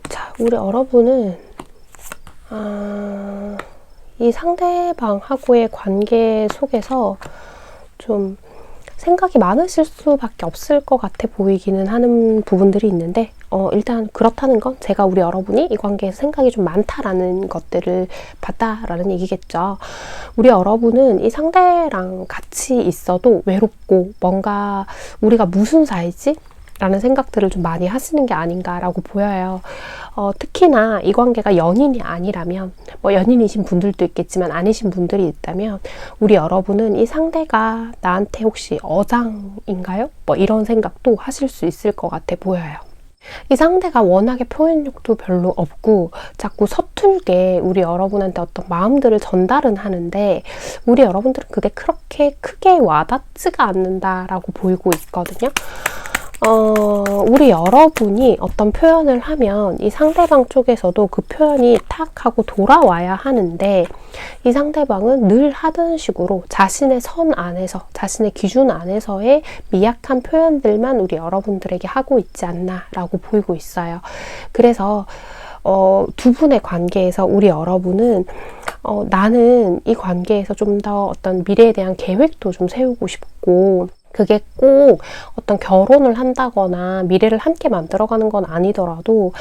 A: 자, 우리 여러분은 이 상대방하고의 관계 속에서 좀 생각이 많으실 수밖에 없을 것 같아 보이기는 하는 부분들이 있는데 일단 그렇다는 건 제가 우리 여러분이 이 관계에서 생각이 좀 많다라는 것들을 봤다라는 얘기겠죠. 우리 여러분은 이 상대랑 같이 있어도 외롭고 뭔가 우리가 무슨 사이지? 라는 생각들을 좀 많이 하시는 게 아닌가라고 보여요. 특히나 이 관계가 연인이 아니라면 뭐 연인이신 분들도 있겠지만 아니신 분들이 있다면 우리 여러분은 이 상대가 나한테 혹시 어장인가요? 뭐 이런 생각도 하실 수 있을 것 같아 보여요. 이 상대가 워낙에 표현력도 별로 없고 자꾸 서툴게 우리 여러분한테 어떤 마음들을 전달은 하는데 우리 여러분들은 그게 그렇게 크게 와닿지가 않는다라고 보이고 있거든요. 우리 여러분이 어떤 표현을 하면 이 상대방 쪽에서도 그 표현이 탁 하고 돌아와야 하는데 이 상대방은 늘 하던 식으로 자신의 선 안에서, 자신의 기준 안에서의 미약한 표현들만 우리 여러분들에게 하고 있지 않나라고 보이고 있어요. 그래서 두 분의 관계에서 우리 여러분은 나는 이 관계에서 좀 더 어떤 미래에 대한 계획도 좀 세우고 싶고 그게 꼭 어떤 결혼을 한다거나 미래를 함께 만들어가는 건 아니더라도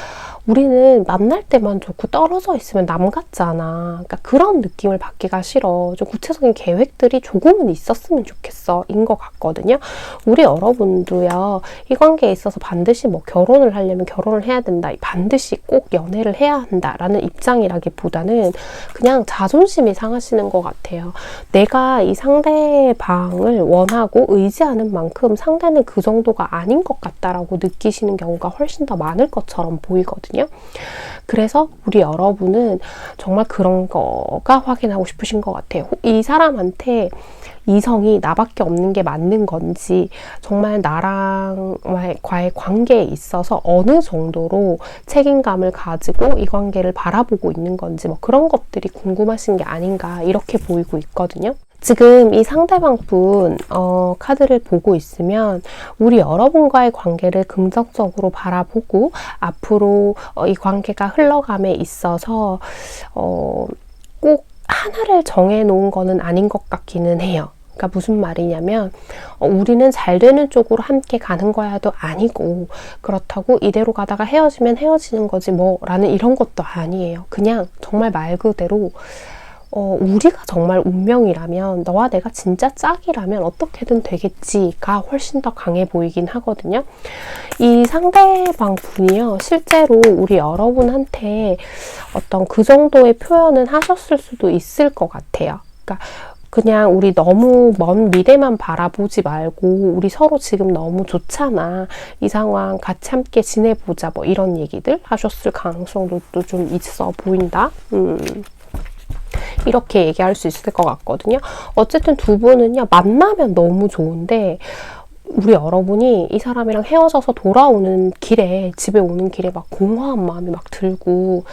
A: 우리는 만날 때만 좋고 떨어져 있으면 남 같잖아. 그러니까 그런 느낌을 받기가 싫어. 좀 구체적인 계획들이 조금은 있었으면 좋겠어. 인 것 같거든요. 우리 여러분도요. 이 관계에 있어서 반드시 뭐 결혼을 하려면 결혼을 해야 된다. 반드시 꼭 연애를 해야 한다라는 입장이라기보다는 그냥 자존심이 상하시는 것 같아요. 내가 이 상대방을 원하고 의지하는 만큼 상대는 그 정도가 아닌 것 같다라고 느끼시는 경우가 훨씬 더 많을 것처럼 보이거든요. 그래서 우리 여러분은 정말 그런 거가 확인하고 싶으신 것 같아요. 이 사람한테 이성이 나밖에 없는 게 맞는 건지 정말 나랑과의 관계에 있어서 어느 정도로 책임감을 가지고 이 관계를 바라보고 있는 건지 뭐 그런 것들이 궁금하신 게 아닌가 이렇게 보이고 있거든요. 지금 이 상대방 분 카드를 보고 있으면 우리 여러분과의 관계를 긍정적으로 바라보고 앞으로 이 관계가 흘러감에 있어서 꼭 하나를 정해놓은 거는 아닌 것 같기는 해요. 그러니까 무슨 말이냐면 우리는 잘 되는 쪽으로 함께 가는 거야도 아니고 그렇다고 이대로 가다가 헤어지면 헤어지는 거지 뭐 라는 이런 것도 아니에요. 그냥 정말 말 그대로 우리가 정말 운명이라면 너와 내가 진짜 짝이라면 어떻게든 되겠지가 훨씬 더 강해 보이긴 하거든요. 이 상대방 분이요. 실제로 우리 여러분한테 어떤 그 정도의 표현은 하셨을 수도 있을 것 같아요. 그러니까 그냥 우리 너무 먼 미래만 바라보지 말고 우리 서로 지금 너무 좋잖아. 이 상황 같이 함께 지내보자 뭐 이런 얘기들 하셨을 가능성도 좀 있어 보인다. 이렇게 얘기할 수 있을 것 같거든요. 어쨌든 두 분은요. 만나면 너무 좋은데 우리 여러분이 이 사람이랑 헤어져서 돌아오는 길에 집에 오는 길에 막 공허한 마음이 막 들고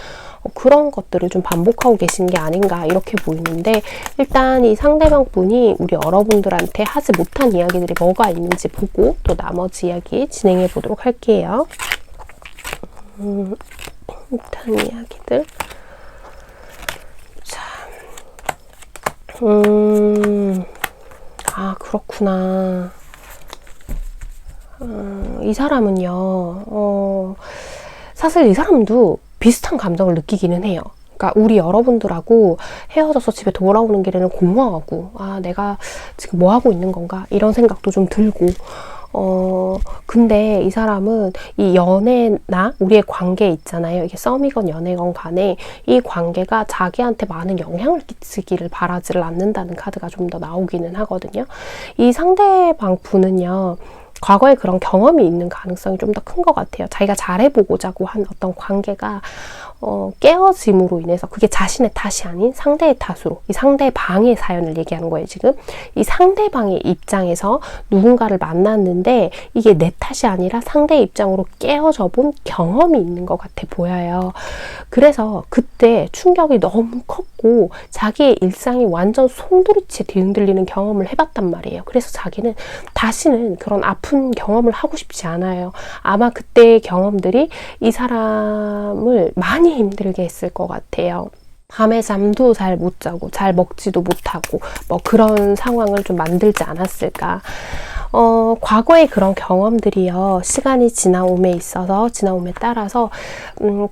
A: 그런 것들을 좀 반복하고 계신 게 아닌가 이렇게 보이는데 일단 이 상대방 분이 우리 여러분들한테 하지 못한 이야기들이 뭐가 있는지 보고 또 나머지 이야기 진행해 보도록 할게요. 못한 이야기들 아 그렇구나. 이 사람은요 사실 이 사람도 비슷한 감정을 느끼기는 해요. 그러니까 우리 여러분들하고 헤어져서 집에 돌아오는 길에는 공허하고 아 내가 지금 뭐 하고 있는 건가 이런 생각도 좀 들고 근데 이 사람은 이 연애나 우리의 관계 있잖아요. 이게 썸이건 연애건 간에 이 관계가 자기한테 많은 영향을 끼치기를 바라지를 않는다는 카드가 좀 더 나오기는 하거든요. 이 상대방 분은요. 과거에 그런 경험이 있는 가능성이 좀 더 큰 것 같아요. 자기가 잘해보고자 한 어떤 관계가 깨어짐으로 인해서 그게 자신의 탓이 아닌 상대의 탓으로 이 상대방의 사연을 얘기하는 거예요. 지금 이 상대방의 입장에서 누군가를 만났는데 이게 내 탓이 아니라 상대의 입장으로 깨어져 본 경험이 있는 것 같아 보여요. 그래서 그때 충격이 너무 컸고 자기의 일상이 완전 송두리째 뒤흔들리는 경험을 해봤단 말이에요. 그래서 자기는 다시는 그런 아픈 경험을 하고 싶지 않아요. 아마 그때의 경험들이 이 사람을 많이 힘들게 했을 것 같아요. 밤에 잠도 잘 못 자고 잘 먹지도 못하고 뭐 그런 상황을 좀 만들지 않았을까. 과거의 그런 경험들이요, 시간이 지나옴에 따라서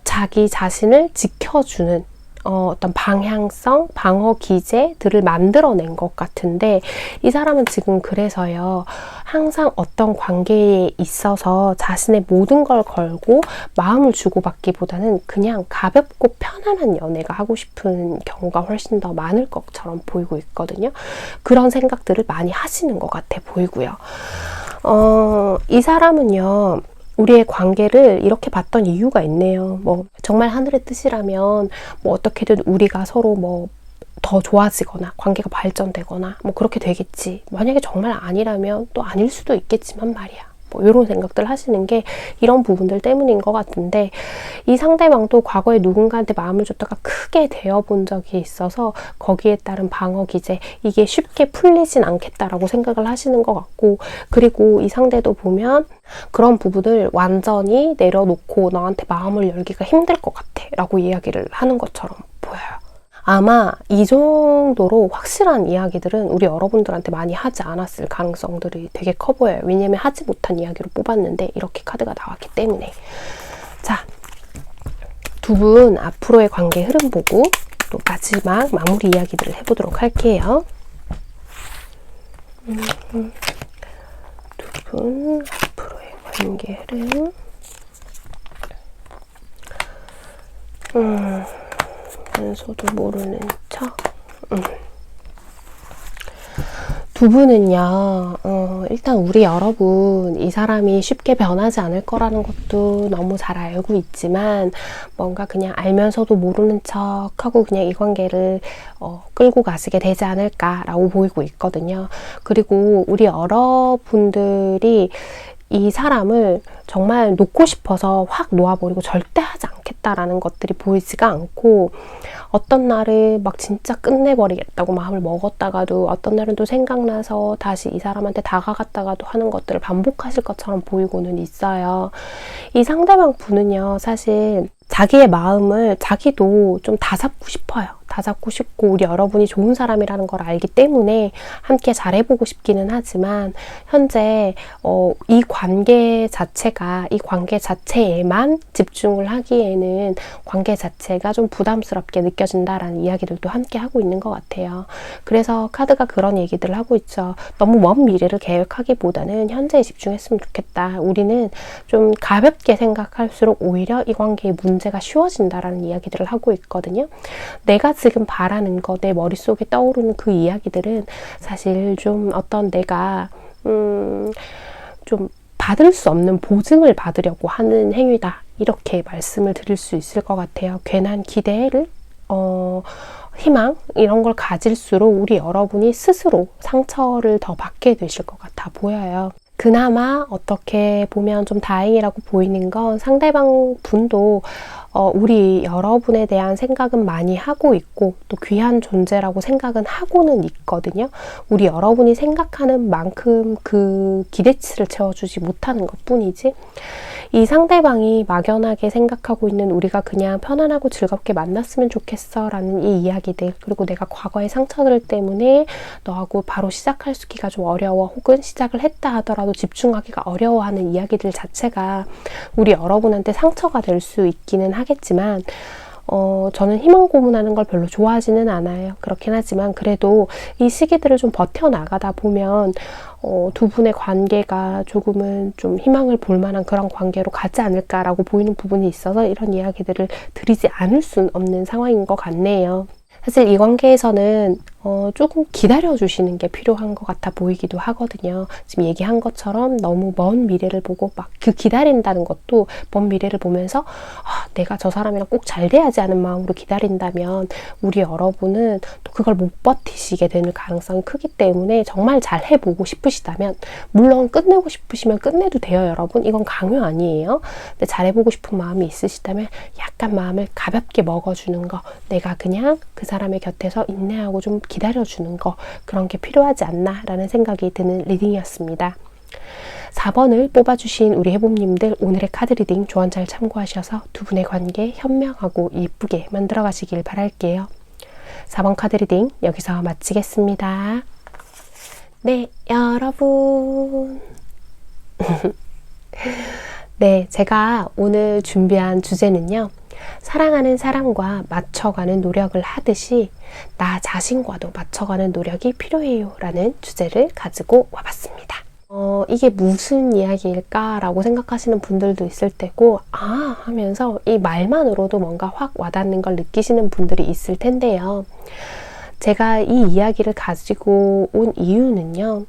A: 자기 자신을 지켜주는 어떤 방향성, 방어 기제들을 만들어낸 것 같은데, 이 사람은 지금 그래서요, 항상 어떤 관계에 있어서 자신의 모든 걸 걸고 마음을 주고받기보다는 그냥 가볍고 편안한 연애가 하고 싶은 경우가 훨씬 더 많을 것처럼 보이고 있거든요. 그런 생각들을 많이 하시는 것 같아 보이고요. 이 사람은요, 우리의 관계를 이렇게 봤던 이유가 있네요. 뭐 정말 하늘의 뜻이라면 뭐 어떻게든 우리가 서로 뭐 더 좋아지거나 관계가 발전되거나 뭐 그렇게 되겠지. 만약에 정말 아니라면 또 아닐 수도 있겠지만 말이야. 뭐 이런 생각들 하시는 게 이런 부분들 때문인 것 같은데, 이 상대방도 과거에 누군가한테 마음을 줬다가 크게 되어본 적이 있어서 거기에 따른 방어 기제, 이게 쉽게 풀리진 않겠다라고 생각을 하시는 것 같고, 그리고 이 상대도 보면 그런 부분을 완전히 내려놓고 너한테 마음을 열기가 힘들 것 같아 라고 이야기를 하는 것처럼 보여요. 아마 이 정도로 확실한 이야기들은 우리 여러분들한테 많이 하지 않았을 가능성들이 되게 커 보여요. 왜냐면 하지 못한 이야기로 뽑았는데 이렇게 카드가 나왔기 때문에. 자, 두 분 앞으로의 관계 흐름 보고 또 마지막 마무리 이야기들을 해보도록 할게요. 두 분 앞으로의 관계 흐름. 면서도 모르는 척. 두 분은요, 일단 우리 여러분, 이 사람이 쉽게 변하지 않을 거라는 것도 너무 잘 알고 있지만, 뭔가 그냥 알면서도 모르는 척 하고 그냥 이 관계를 끌고 가시게 되지 않을까라고 보이고 있거든요. 그리고 우리 여러분들이 이 사람을 정말 놓고 싶어서 확 놓아버리고 절대 하지 않겠다라는 것들이 보이지가 않고, 어떤 날은 막 진짜 끝내버리겠다고 마음을 먹었다가도 어떤 날은 또 생각나서 다시 이 사람한테 다가갔다가도 하는 것들을 반복하실 것처럼 보이고는 있어요. 이 상대방 분은요, 사실 자기의 마음을 자기도 좀 다잡고 싶어요. 다잡고 싶고 우리 여러분이 좋은 사람이라는 걸 알기 때문에 함께 잘해보고 싶기는 하지만, 현재 이 관계 자체에만 집중을 하기에는 관계 자체가 좀 부담스럽게 느껴진다라는 이야기들도 함께 하고 있는 것 같아요. 그래서 카드가 그런 얘기들을 하고 있죠. 너무 먼 미래를 계획하기보다는 현재에 집중했으면 좋겠다. 우리는 좀 가볍게 생각할수록 오히려 이 관계의 문제가 쉬워진다라는 이야기들을 하고 있거든요. 내가 지금 바라는 거, 내 머릿속에 떠오르는 그 이야기들은 사실 좀 어떤 내가 좀 받을 수 없는 보증을 받으려고 하는 행위다, 이렇게 말씀을 드릴 수 있을 것 같아요. 괜한 기대를 희망 이런 걸 가질수록 우리 여러분이 스스로 상처를 더 받게 되실 것 같아 보여요. 그나마 어떻게 보면 좀 다행이라고 보이는 건, 상대방 분도 우리 여러분에 대한 생각은 많이 하고 있고 또 귀한 존재라고 생각은 하고는 있거든요. 우리 여러분이 생각하는 만큼 그 기대치를 채워주지 못하는 것뿐이지, 이 상대방이 막연하게 생각하고 있는 우리가 그냥 편안하고 즐겁게 만났으면 좋겠어 라는 이 이야기들, 그리고 내가 과거의 상처들 때문에 너하고 바로 시작하기가 좀 어려워, 혹은 시작을 했다 하더라도 집중하기가 어려워하는 이야기들 자체가 우리 여러분한테 상처가 될 수 있기는 하겠지만, 저는 희망 고문하는 걸 별로 좋아하지는 않아요. 그렇긴 하지만 그래도 이 시기들을 좀 버텨나가다 보면 두 분의 관계가 조금은 좀 희망을 볼 만한 그런 관계로 가지 않을까라고 보이는 부분이 있어서 이런 이야기들을 드리지 않을 수는 없는 상황인 것 같네요. 사실 이 관계에서는 조금 기다려주시는 게 필요한 것 같아 보이기도 하거든요. 지금 얘기한 것처럼 너무 먼 미래를 보고 막 그 기다린다는 것도 먼 미래를 보면서 내가 저 사람이랑 꼭 잘 돼야지 하는 마음으로 기다린다면 우리 여러분은 또 그걸 못 버티시게 되는 가능성이 크기 때문에 정말 잘 해보고 싶으시다면, 물론 끝내고 싶으시면 끝내도 돼요, 여러분. 이건 강요 아니에요. 근데 잘해보고 싶은 마음이 있으시다면 약간 마음을 가볍게 먹어주는 거, 내가 그냥 그 사람의 곁에서 인내하고 좀 기다려주는 거, 그런 게 필요하지 않나 라는 생각이 드는 리딩이었습니다. 4번을 뽑아주신 우리 해봄님들, 오늘의 카드 리딩 조언 잘 참고하셔서 두 분의 관계 현명하고 예쁘게 만들어 가시길 바랄게요. 4번 카드 리딩 여기서 마치겠습니다. 네, 여러분. 네, 제가 오늘 준비한 주제는요, 사랑하는 사람과 맞춰가는 노력을 하듯이 나 자신과도 맞춰가는 노력이 필요해요 라는 주제를 가지고 와봤습니다. 이게 무슨 이야기일까 라고 생각하시는 분들도 있을 테고, 하면서 이 말만으로도 뭔가 확 와닿는 걸 느끼시는 분들이 있을 텐데요. 제가 이 이야기를 가지고 온 이유는요,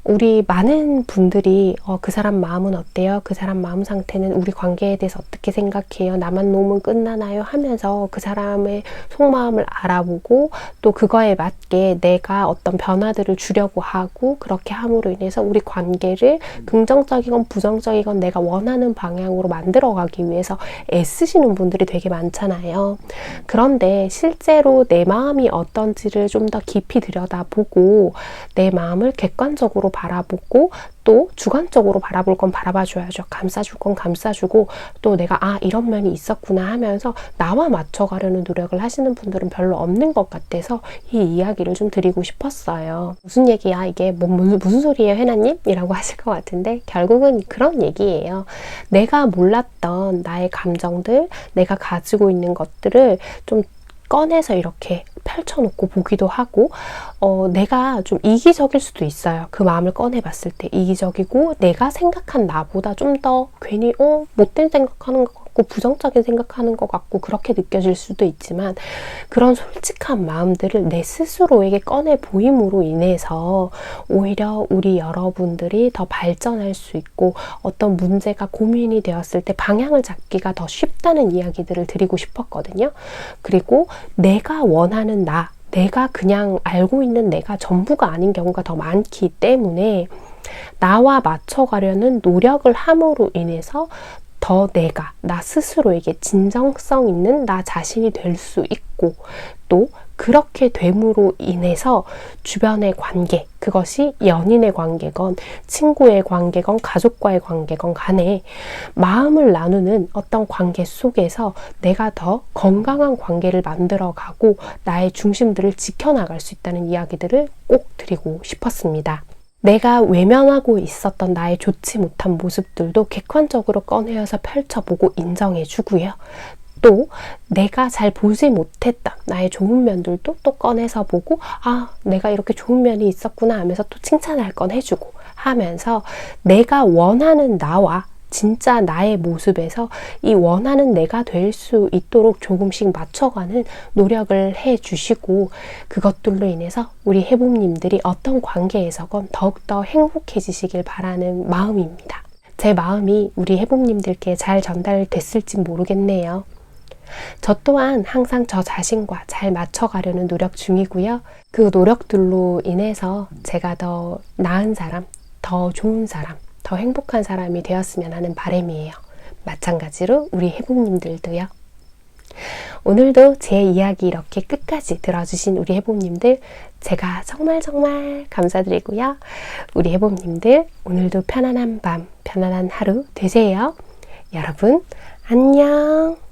A: 우리 많은 분들이 그 사람 마음은 어때요? 그 사람 마음 상태는, 우리 관계에 대해서 어떻게 생각해요? 나만 놓으면 끝나나요? 하면서 그 사람의 속마음을 알아보고 또 그거에 맞게 내가 어떤 변화들을 주려고 하고, 그렇게 함으로 인해서 우리 관계를 긍정적이건 부정적이건 내가 원하는 방향으로 만들어가기 위해서 애쓰시는 분들이 되게 많잖아요. 그런데 실제로 내 마음이 어떤지를 좀 더 깊이 들여다보고 내 마음을 객관적으로 바라보고 또 주관적으로 바라볼 건 바라봐줘야죠. 감싸줄 건 감싸주고, 또 내가 이런 면이 있었구나 하면서 나와 맞춰가려는 노력을 하시는 분들은 별로 없는 것 같아서 이 이야기를 좀 드리고 싶었어요. 무슨 얘기야 이게, 무슨 소리예요 해나님? 이라고 하실 것 같은데, 결국은 그런 얘기예요. 내가 몰랐던 나의 감정들, 내가 가지고 있는 것들을 좀 꺼내서 이렇게 펼쳐놓고 보기도 하고, 내가 좀 이기적일 수도 있어요. 그 마음을 꺼내봤을 때 이기적이고, 내가 생각한 나보다 좀 더 괜히 못된 생각하는 것 같고 부정적인 생각하는 것 같고 그렇게 느껴질 수도 있지만, 그런 솔직한 마음들을 내 스스로에게 꺼내 보임으로 인해서 오히려 우리 여러분들이 더 발전할 수 있고, 어떤 문제가 고민이 되었을 때 방향을 잡기가 더 쉽다는 이야기들을 드리고 싶었거든요. 그리고 내가 원하는 나, 내가 그냥 알고 있는 내가 전부가 아닌 경우가 더 많기 때문에 나와 맞춰가려는 노력을 함으로 인해서 더 내가 나 스스로에게 진정성 있는 나 자신이 될 수 있고, 또 그렇게 됨으로 인해서 주변의 관계, 그것이 연인의 관계건 친구의 관계건 가족과의 관계건 간에 마음을 나누는 어떤 관계 속에서 내가 더 건강한 관계를 만들어가고 나의 중심들을 지켜나갈 수 있다는 이야기들을 꼭 드리고 싶었습니다. 내가 외면하고 있었던 나의 좋지 못한 모습들도 객관적으로 꺼내어서 펼쳐보고 인정해주고요. 또 내가 잘 보지 못했던 나의 좋은 면들도 또 꺼내서 보고, 내가 이렇게 좋은 면이 있었구나 하면서 또 칭찬할 건 해주고 하면서, 내가 원하는 나와 진짜 나의 모습에서 이 원하는 내가 될 수 있도록 조금씩 맞춰가는 노력을 해주시고, 그것들로 인해서 우리 해봄님들이 어떤 관계에서건 더욱더 행복해지시길 바라는 마음입니다. 제 마음이 우리 해봄님들께 잘 전달됐을지 모르겠네요. 저 또한 항상 저 자신과 잘 맞춰가려는 노력 중이고요. 그 노력들로 인해서 제가 더 나은 사람, 더 좋은 사람, 더 행복한 사람이 되었으면 하는 바람이에요. 마찬가지로 우리 해봄님들도요. 오늘도 제 이야기 이렇게 끝까지 들어주신 우리 해봄님들, 제가 정말 감사드리고요. 우리 해봄님들, 오늘도 편안한 밤, 편안한 하루 되세요. 여러분, 안녕.